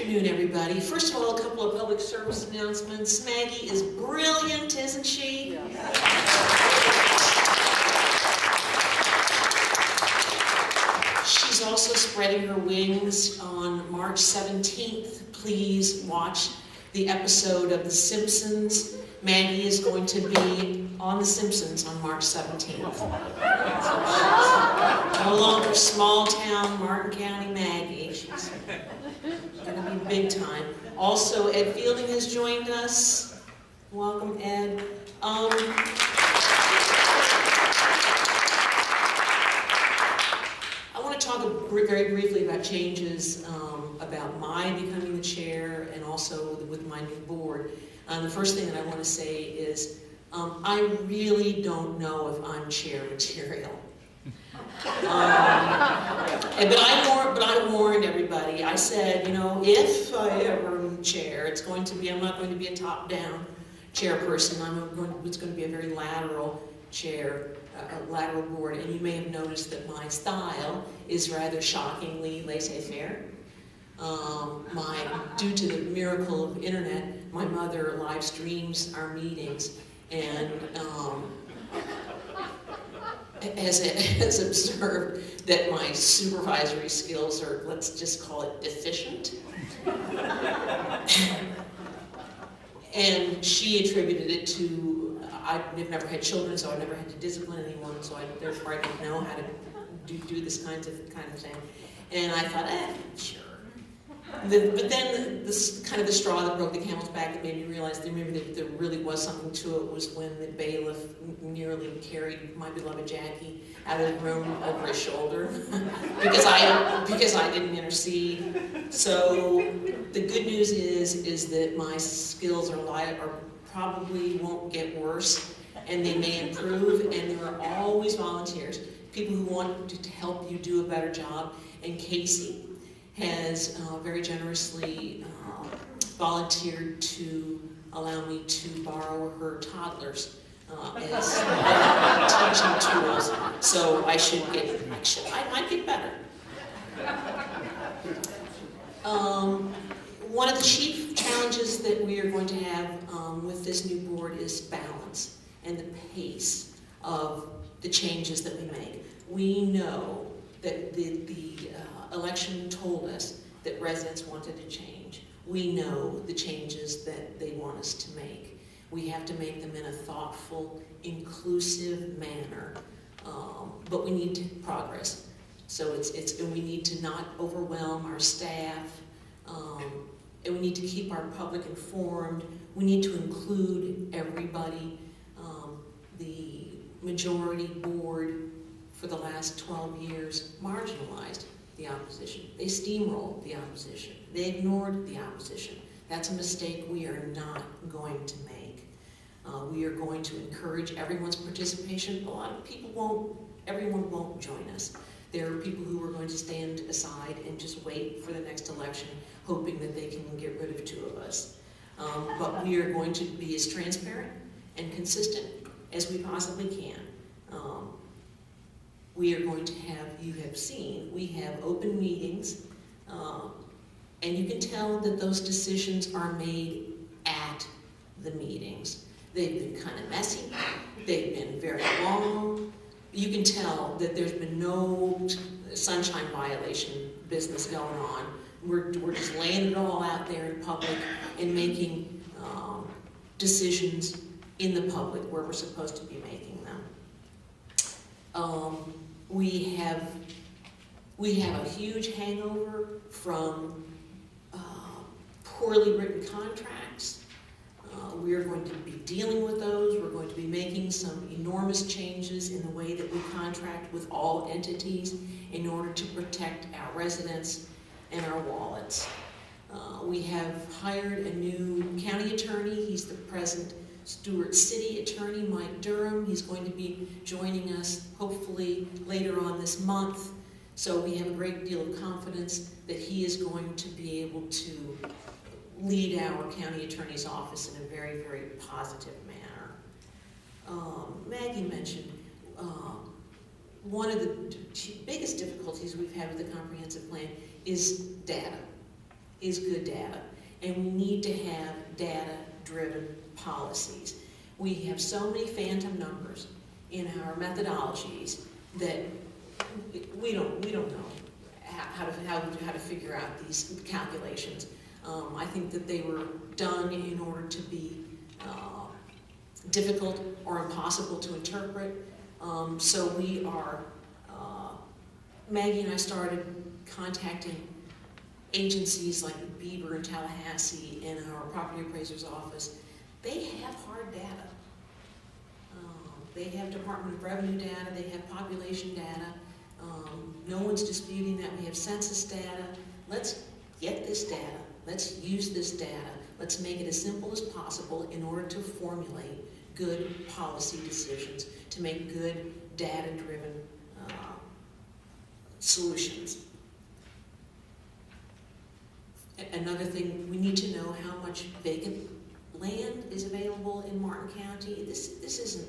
afternoon, everybody. First of all, a couple of public service announcements. Maggie is brilliant, isn't she? Yeah. She's also spreading her wings on March 17th. Please watch the episode of The Simpsons. Maggie is going to be on The Simpsons on March 17th. No longer small town Martin County Maggie. She's going to be big time. Also, Ed Fielding has joined us. Welcome, Ed. I want to talk very briefly about changes about my becoming the chair and also with my new board. The first thing that I want to say is I really don't know if I'm chair material. But I warned everybody. I said, you know, if I ever am chair, I'm not going to be a top-down chairperson. It's going to be a very lateral chair, a lateral board. And you may have noticed that my style is rather shockingly laissez-faire. Due to the miracle of internet, my mother live streams our meetings, and has observed that my supervisory skills are, let's just call it, deficient. And she attributed it to, I've never had children, so I've never had to discipline anyone, so therefore I didn't know how to do this kind of thing. And I thought, sure. But then the straw that broke the camel's back that made me realize that maybe there really was something to it was when the bailiff nearly carried my beloved Jackie out of the room over his shoulder because I didn't intercede. So the good news is that my skills are probably won't get worse, and they may improve, and there are always volunteers, people who want to help you do a better job. And Casey has very generously volunteered to allow me to borrow her toddlers as teaching tools. So I might get better. One of the chief challenges that we are going to have with this new board is balance and the pace of the changes that we make. We know that the election told us that residents wanted to change. We know the changes that they want us to make. We have to make them in a thoughtful, inclusive manner, but we need to progress. So and we need to not overwhelm our staff, and we need to keep our public informed. We need to include everybody. The majority board for the last 12 years marginalized the opposition. They steamrolled the opposition. They ignored the opposition. That's a mistake we are not going to make. We are going to encourage everyone's participation. A lot of people everyone won't join us. There are people who are going to stand aside and just wait for the next election, hoping that they can get rid of two of us. But we are going to be as transparent and consistent as we possibly can. We are going to have, you have seen, we have open meetings, and you can tell that those decisions are made at the meetings. They've been kind of messy, they've been very long. You can tell that there's been no sunshine violation business going on. We're just laying it all out there in public and making decisions in the public where we're supposed to be making them. We have a huge hangover from poorly written contracts. We are going to be dealing with those. We're going to be making some enormous changes in the way that we contract with all entities in order to protect our residents and our wallets. We have hired a new county attorney. He's the present Stewart City Attorney, Mike Durham. He's going to be joining us hopefully later on this month. So we have a great deal of confidence that he is going to be able to lead our county attorney's office in a very, very positive manner. Maggie mentioned one of the biggest difficulties we've had with the comprehensive plan is data. is good data, and we need to have data-driven policies. We have so many phantom numbers in our methodologies that we don't know how to figure out these calculations. I think that they were done in order to be difficult or impossible to interpret. So we are, Maggie and I started contacting agencies like Beaver and Tallahassee and our property appraiser's office. They have hard data. They have Department of Revenue data, they have population data. No one's disputing that. We have census data. Let's get this data. Let's use this data. Let's make it as simple as possible in order to formulate good policy decisions, to make good data-driven solutions. Another thing, we need to know how much vacant land is available in Martin County. This isn't.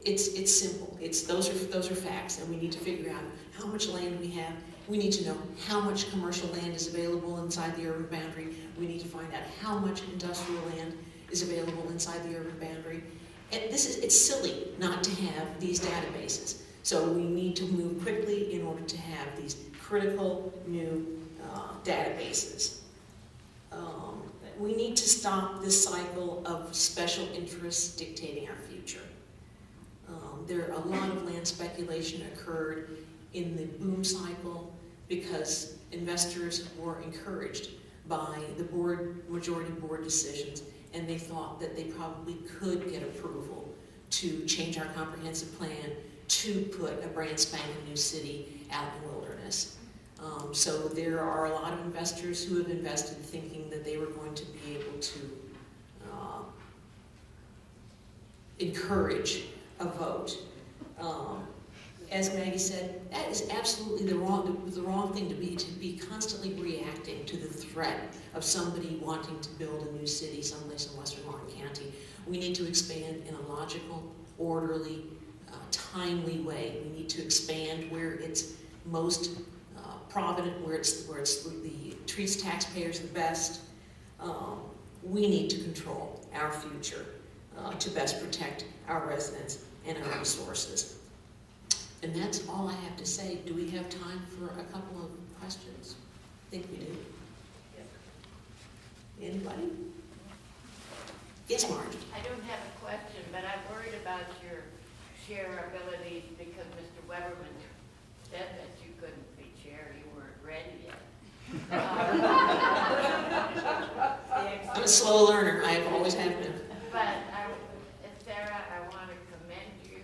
It's simple. Those are facts, and we need to figure out how much land we have. We need to know how much commercial land is available inside the urban boundary. We need to find out how much industrial land is available inside the urban boundary. And it's silly not to have these databases. So we need to move quickly in order to have these critical new databases. We need to stop this cycle of special interests dictating our future. There a lot of land speculation occurred in the boom cycle because investors were encouraged by the majority board decisions, and they thought that they probably could get approval to change our comprehensive plan to put a brand spanking new city out in the wilderness. So there are a lot of investors who have invested thinking that they were going to be able to encourage a vote. As Maggie said, that is absolutely the wrong thing to be constantly reacting to the threat of somebody wanting to build a new city someplace in western Martin County. We need to expand in a logical, orderly, timely way. We need to expand where it's most provident, where the treats taxpayers the best. We need to control our future to best protect our residents and our resources. And that's all I have to say. Do we have time for a couple of questions? I think we do. Anybody? Yes, Marge. I don't have a question, but I'm worried about your shareability because Mr. Weberman said that you couldn't be chair. You weren't ready yet. I'm a slow learner. I've always have been. But Sarah, I want to commend you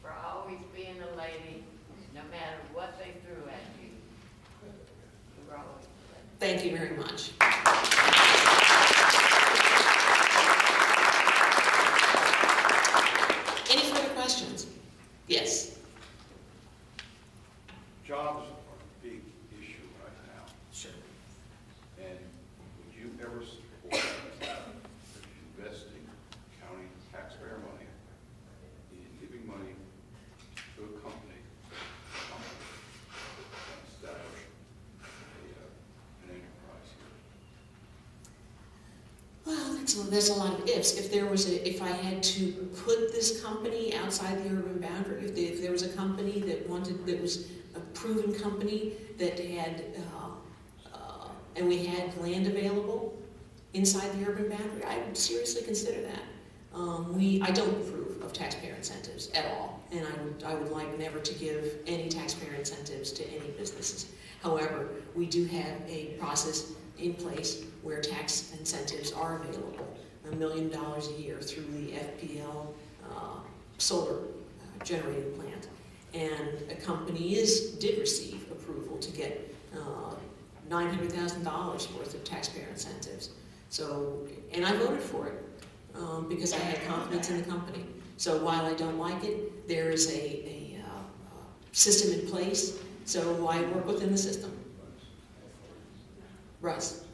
for always being a lady, no matter what they threw at you. You were always a lady. Thank you very much. Any further questions? Yes. Jobs are a big issue right now. Sure. And would you ever support investing county taxpayer money in giving money to a company that establish an enterprise here? Well, there's a lot of ifs. If I had to put this company outside the urban boundary, if there was a company that was a proven company that had, and we had land available inside the urban boundary, I would seriously consider that. I don't approve of taxpayer incentives at all, and I would like never to give any taxpayer incentives to any businesses. However, we do have a process in place where tax incentives are available, $1 million a year through the FPL solar generating plant. And a company did receive approval to get $900,000 worth of taxpayer incentives. So, and I voted for it because I had confidence in the company. So while I don't like it, there is a system in place, so I work within the system. Russ.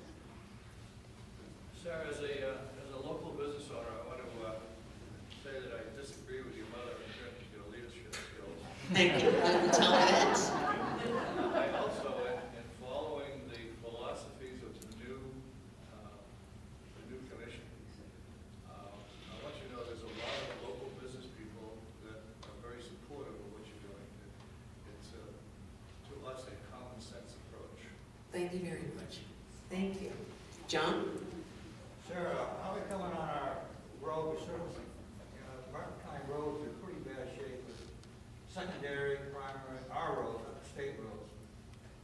Sarah, as a local business owner, I want to say that I disagree with your mother in terms of your leadership skills. Thank you. I will tell her that. I also, in follow Thank you. John? Sir, I'll be coming on our road, certainly, Martin County roads are in pretty bad shape with secondary, primary, our roads, not the state roads.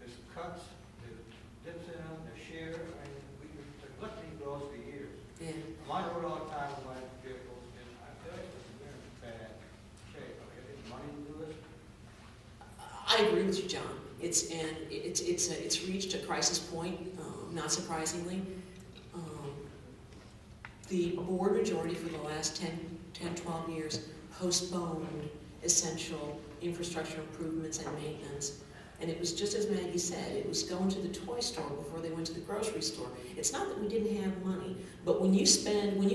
There's cuts, there's dips in them, there's shear, I mean, we've looked at these roads for years. Yeah. I'm on the road all the time with my vehicles, and I feel like we're in bad shape. Are we getting money to do this? I agree with you, John. It's reached a crisis point, not surprisingly. The board majority for the last 10, 12 years postponed essential infrastructure improvements and maintenance. And it was just as Maggie said, it was going to the toy store before they went to the grocery store. It's not that we didn't have money, but when you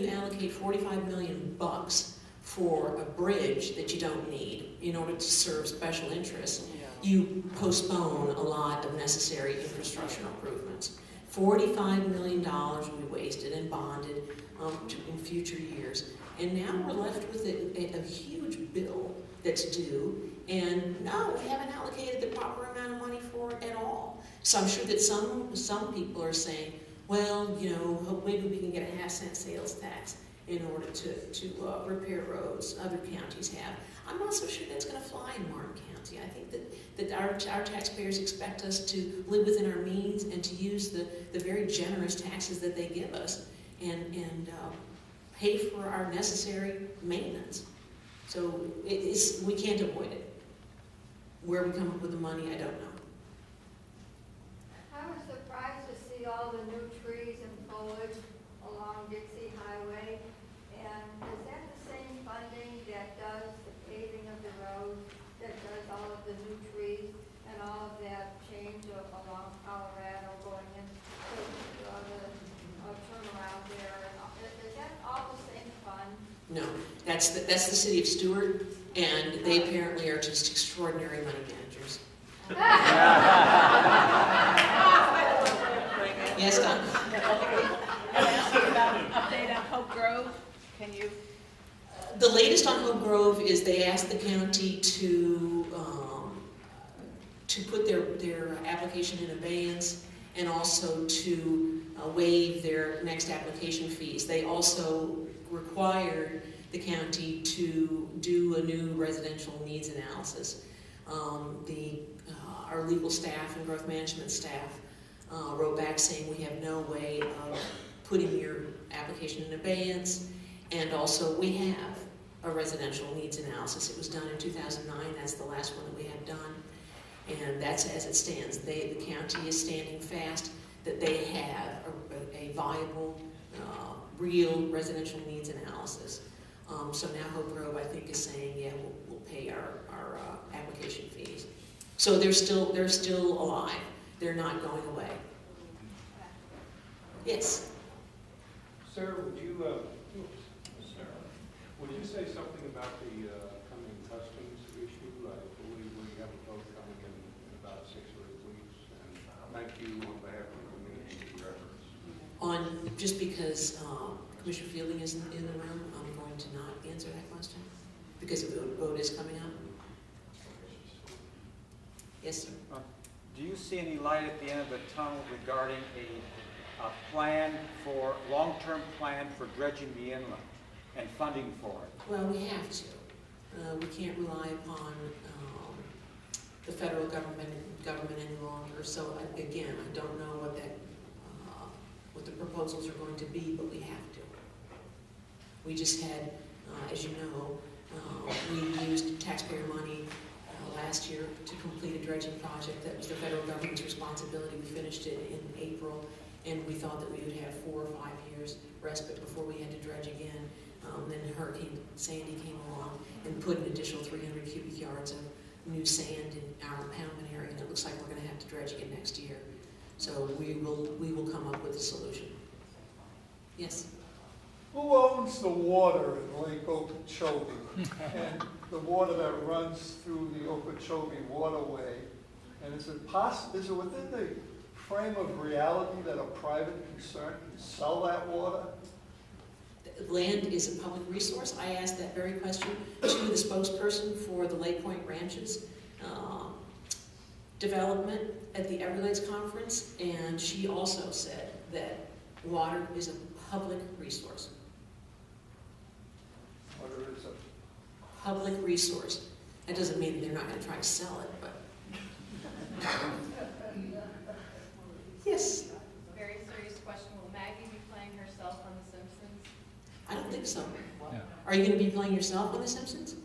allocate 45 million bucks for a bridge that you don't need in order to serve special interests, you postpone a lot of necessary infrastructure improvements. $45 million we wasted and bonded in future years. And now we're left with a huge bill that's due, and no, we haven't allocated the proper amount of money for it at all. So I'm sure that some people are saying, well, you know, maybe we can get a half-cent sales tax in order to repair roads other counties have. I'm not so sure that's going to fly in Martin County. I think that our taxpayers expect us to live within our means and to use the very generous taxes that they give us and pay for our necessary maintenance. So we can't avoid it. Where we come up with the money, I don't know. I was surprised to see all the new trees and foliage along Dixie Highway. And is that the same funding that does the paving of the road, that does all of the new trees and all of that change along Colorado going into the turnaround there? Is that all the same fund? No, that's the city of Stewart, and they apparently are just extraordinary money managers. Yes, Don? Update on Hope Grove, can you? The latest on Hope Grove is they asked the county to put their application in abeyance and also to waive their next application fees. They also required the county to do a new residential needs analysis. Our legal staff and growth management staff wrote back saying we have no way of putting your application in abeyance, and also we have a residential needs analysis. It was done in 2009, that's the last one that we have done, and that's as it stands. The county is standing fast that they have a viable, real residential needs analysis. So now Hope Grove, I think, is saying, yeah, we'll pay our application fees. So they're still alive. They're not going away. Yes. Sir, would you say something about the coming customs issue? I believe we have a vote coming in about 6 or 8 weeks, and thank you on behalf of the community for your efforts. Just because Commissioner Fielding isn't in the room, I'm going to not answer that question because the vote is coming up. Yes, sir. Do you see any light at the end of the tunnel regarding a long-term plan for dredging the inlet and funding for it? Well, we have to. We can't rely upon the federal government any longer. So again, I don't know what the proposals are going to be, but we have to. We just had, as you know, we used taxpayer money last year to complete a dredging project that was the federal government's responsibility. We finished it in April, and we thought that we would have 4 or 5 years respite before we had to dredge again. Then Hurricane Sandy came along and put an additional 300 cubic yards of new sand in our impoundment area, and it looks like we're going to have to dredge again next year. So we will come up with a solution. Yes? Who owns the water in Lake Okeechobee and the water that runs through the Okeechobee waterway? And is it within the frame of reality that a private concern can sell that water? Land is a public resource. I asked that very question to the spokesperson for the Lake Point Ranches. development at the Everglades Conference, and she also said that water is a public resource. Water is a Public resource. That doesn't mean they're not gonna try to sell it, but. Yes, Very serious question. Will Maggie be playing herself on The Simpsons? I don't think so. Are you gonna be playing yourself on The Simpsons?